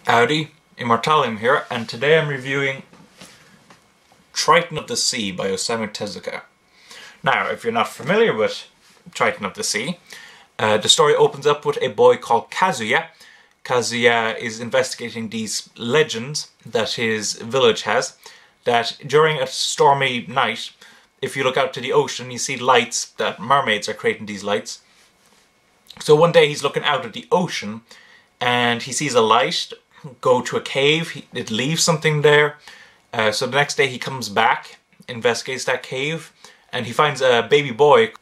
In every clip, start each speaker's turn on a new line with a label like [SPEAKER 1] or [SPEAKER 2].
[SPEAKER 1] Howdy, Immortalium here, and today I'm reviewing Triton of the Sea by Osamu Tezuka. Now, if you're not familiar with Triton of the Sea, the story opens up with a boy called Kazuya. Kazuya is investigating these legends that his village has, that during a stormy night, if you look out to the ocean, you see lights, that mermaids are creating these lights. So one day he's looking out at the ocean, and he sees a light go to a cave. It leaves something there. So the next day he comes back, investigates that cave, and he finds a baby boy,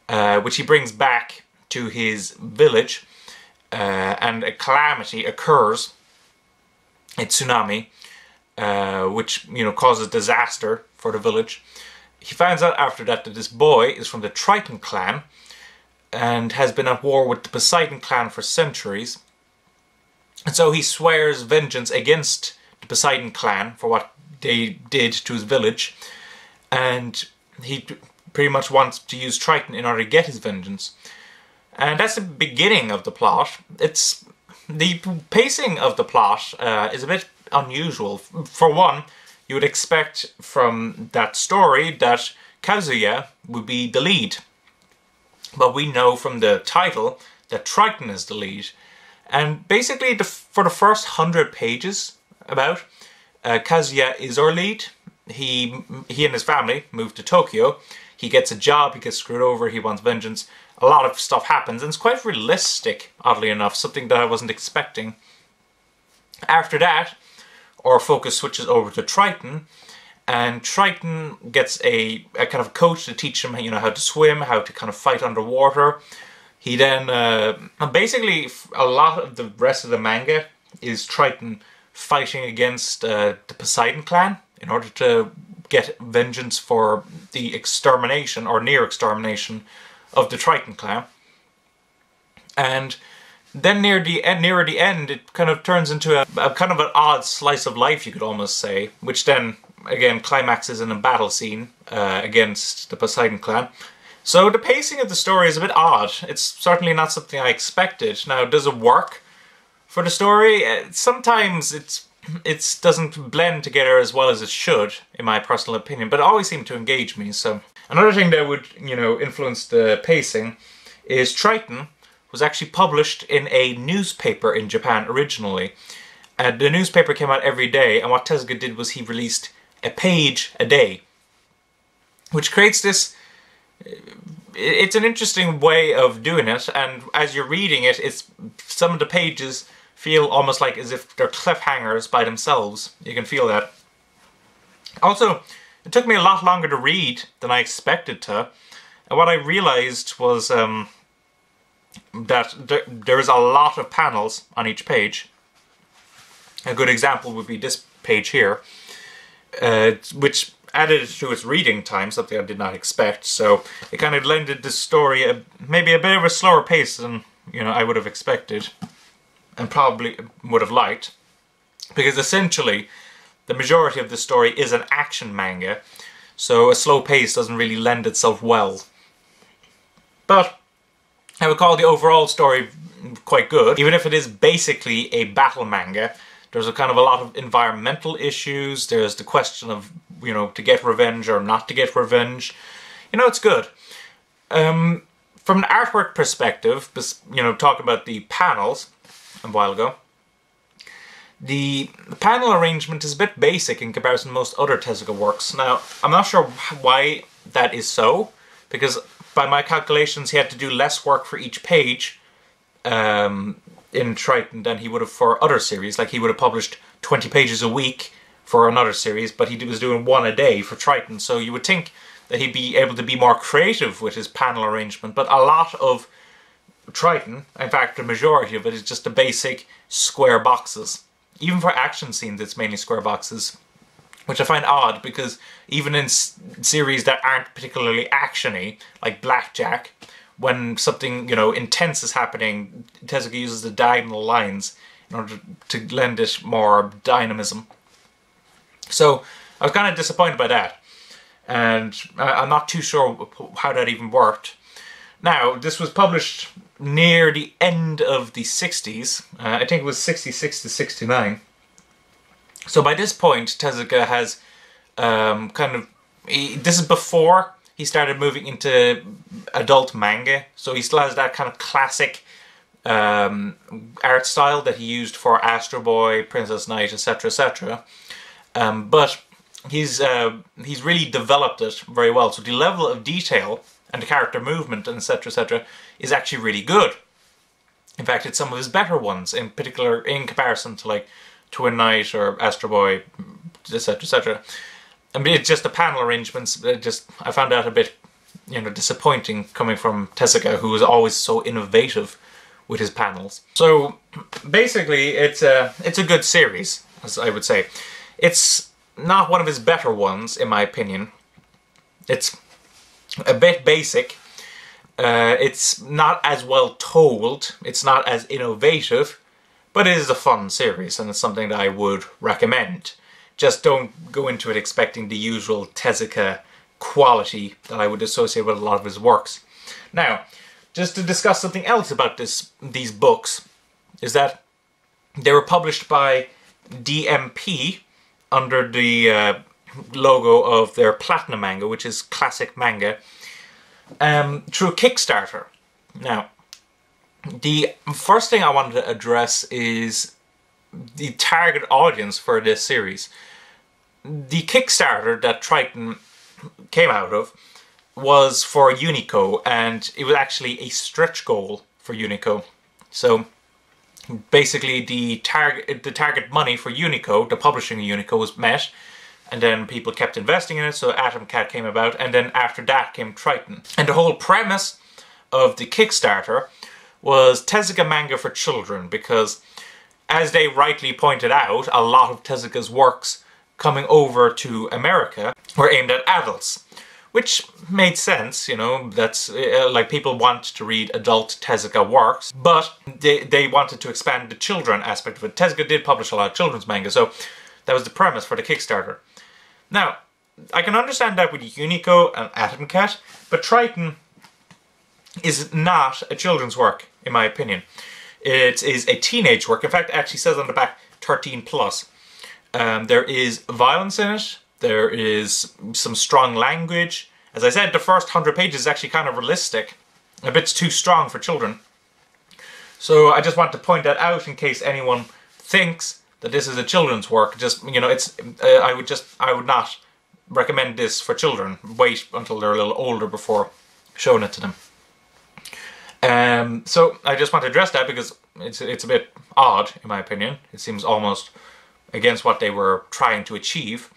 [SPEAKER 1] which he brings back to his village, and a calamity occurs, a tsunami, which causes disaster for the village. He finds out after that that this boy is from the Triton clan and has been at war with the Poseidon clan for centuries. And so he swears vengeance against the Poseidon clan for what they did to his village, and he pretty much wants to use Triton in order to get his vengeance. And that's the beginning of the plot. The pacing of the plot is a bit unusual. For one, you would expect from that story that Kazuya would be the lead, but we know from the title that Triton is the lead. And basically, for the first 100 pages, Kazuya is our lead. He and his family move to Tokyo. He gets a job, he gets screwed over, he wants vengeance. A lot of stuff happens, and it's quite realistic, oddly enough, something that I wasn't expecting. After that, our focus switches over to Triton, and Triton gets a kind of coach to teach him how to swim, how to kind of fight underwater. He then, basically, a lot of the rest of the manga is Triton fighting against the Poseidon clan in order to get vengeance for the extermination, or near extermination, of the Triton clan. And then nearer the end, it kind of turns into a kind of an odd slice of life, you could almost say, which then, again, climaxes in a battle scene against the Poseidon clan. So the pacing of the story is a bit odd. It's certainly not something I expected. Now, does it work for the story? Sometimes it doesn't blend together as well as it should, in my personal opinion, but it always seemed to engage me. So another thing that would, influence the pacing is Triton was actually published in a newspaper in Japan originally. And the newspaper came out every day, and what Tezuka did was he released a page a day, which creates this... It's an interesting way of doing it, and as you're reading it, some of the pages feel almost like as if they're cliffhangers by themselves. You can feel that. Also, it took me a lot longer to read than I expected to, and what I realized was that there is a lot of panels on each page. A good example would be this page here, which added to its reading time, something I did not expect, so it kind of lended the story maybe a bit of a slower pace than I would have expected, and probably would have liked, because essentially the majority of the story is an action manga, so a slow pace doesn't really lend itself well. But I would call the overall story quite good, even if it is basically a battle manga. There's a lot of environmental issues. There's the question of, to get revenge or not to get revenge. It's good. From an artwork perspective, talking about the panels a while ago, the panel arrangement is a bit basic in comparison to most other Tezuka works. Now, I'm not sure why that is so, because by my calculations he had to do less work for each page in Triton than he would have for other series. Like, he would have published 20 pages a week for another series, but he was doing one a day for Triton, so you would think that he'd be able to be more creative with his panel arrangement. But a lot of Triton, in fact the majority of it, is just the basic square boxes. Even for action scenes it's mainly square boxes, which I find odd, because even in series that aren't particularly actiony, like Blackjack, when something, intense is happening, Tezuka uses the diagonal lines in order to lend it more dynamism. So I was kind of disappointed by that, and I'm not too sure how that even worked. Now, this was published near the end of the 60s. I think it was 66 to 69. So by this point, Tezuka has this is before he started moving into adult manga, so he still has that kind of classic art style that he used for Astro Boy, Princess Knight, etc., etc. But he's really developed it very well. So the level of detail and the character movement and etc., etc., is actually really good. In fact, it's some of his better ones, in particular in comparison to like Twin Knight or Astro Boy, etc., etc. I mean, it's just the panel arrangements. I found that a bit, disappointing coming from Tezuka, who was always so innovative with his panels. So basically, it's a good series, as I would say. It's not one of his better ones, in my opinion. It's a bit basic. It's not as well told. It's not as innovative, but it is a fun series, and it's something that I would recommend. Just don't go into it expecting the usual Tezuka quality that I would associate with a lot of his works. Now, just to discuss something else about these books, is that they were published by DMP under the logo of their Platinum manga, which is classic manga, through Kickstarter. Now, the first thing I wanted to address is the target audience for this series. The Kickstarter that Triton came out of was for Unico, and it was actually a stretch goal for Unico. So basically the target money for Unico, the publishing of Unico, was met, and then people kept investing in it, so Atom Cat came about, and then after that came Triton. And the whole premise of the Kickstarter was Tezuka manga for children, because as they rightly pointed out, a lot of Tezuka's works coming over to America were aimed at adults. Which made sense, that's like people want to read adult Tezuka works, but they wanted to expand the children aspect of it. Tezuka did publish a lot of children's manga, so that was the premise for the Kickstarter. Now, I can understand that with Unico and Atom Cat, but Triton is not a children's work, in my opinion. It is a teenage work. In fact, it actually says on the back 13+. There is violence in it. There is some strong language. As I said, the first 100 pages is actually kind of realistic. A bit too strong for children. So I just want to point that out in case anyone thinks that this is a children's work. Just, I would not recommend this for children. Wait until they're a little older before showing it to them. So I just want to address that because it's a bit odd, in my opinion. It seems almost against what they were trying to achieve.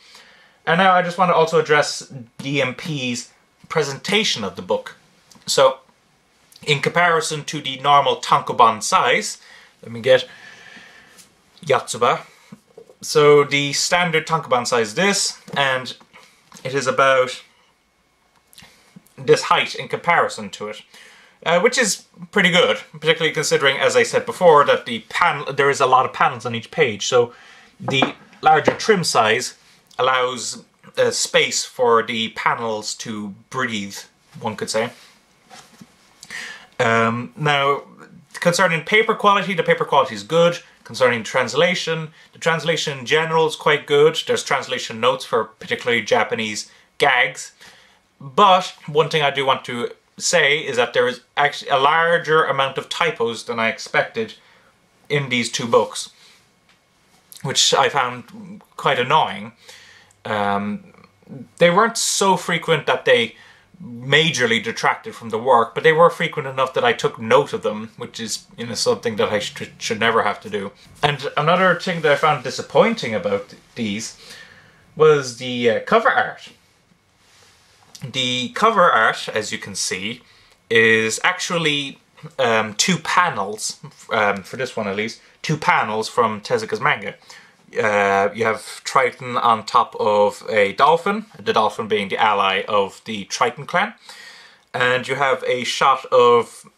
[SPEAKER 1] And now I just want to also address DMP's presentation of the book. So, in comparison to the normal tankobon size, let me get Yatsuba. So the standard tankobon size is this, and it is about this height in comparison to it. Which is pretty good, particularly considering, as I said before, that there is a lot of panels on each page. So the larger trim size allows space for the panels to breathe, one could say. Now, concerning paper quality, the paper quality is good. Concerning translation, the translation in general is quite good. There's translation notes for particularly Japanese gags. But one thing I do want to say is that there is actually a larger amount of typos than I expected in these two books, which I found quite annoying. They weren't so frequent that they majorly detracted from the work, but they were frequent enough that I took note of them, which is something that I should never have to do. And another thing that I found disappointing about these was the cover art. The cover art, as you can see, is actually two panels, for this one at least, two panels from Tezuka's manga. You have Triton on top of a dolphin, the dolphin being the ally of the Triton clan. And you have a shot of,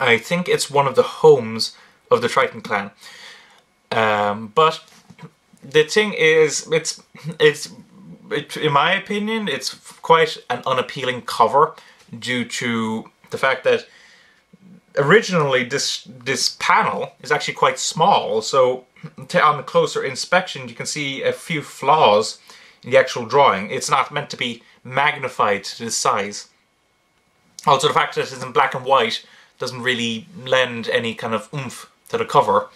[SPEAKER 1] I think it's one of the homes of the Triton clan. But the thing is, in my opinion, it's quite an unappealing cover due to the fact that originally this panel is actually quite small, so on a closer inspection, you can see a few flaws in the actual drawing. It's not meant to be magnified to this size. Also, the fact that it's in black and white doesn't really lend any kind of oomph to the cover.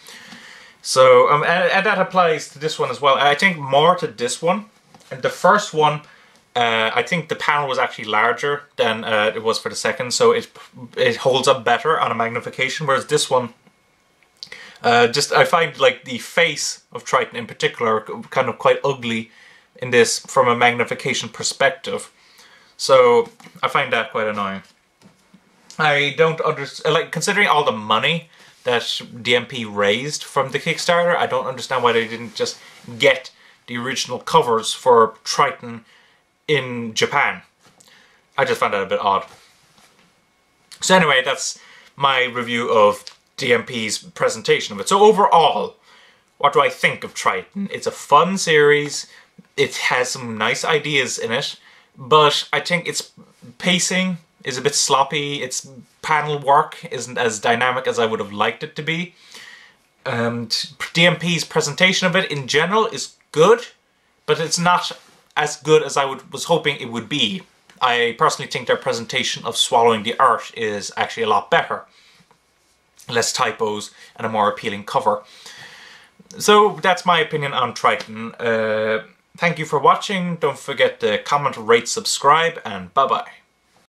[SPEAKER 1] So, and that applies to this one as well. I think more to this one. And the first one, I think the panel was actually larger than it was for the second, so it holds up better on a magnification, whereas this one, I find like the face of Triton in particular kind of quite ugly in this from a magnification perspective. So I find that quite annoying. I don't understand, like, considering all the money that DMP raised from the Kickstarter, I don't understand why they didn't just get the original covers for Triton in Japan. I just found that a bit odd. So anyway, that's my review of DMP's presentation of it. So overall, what do I think of Triton? It's a fun series, it has some nice ideas in it, but I think its pacing is a bit sloppy, its panel work isn't as dynamic as I would have liked it to be. And DMP's presentation of it in general is good, but it's not as good as I was hoping it would be. I personally think their presentation of Swallowing the Earth is actually a lot better. Less typos and a more appealing cover. So that's my opinion on Triton. Thank you for watching. Don't forget to comment, rate, subscribe, and bye-bye.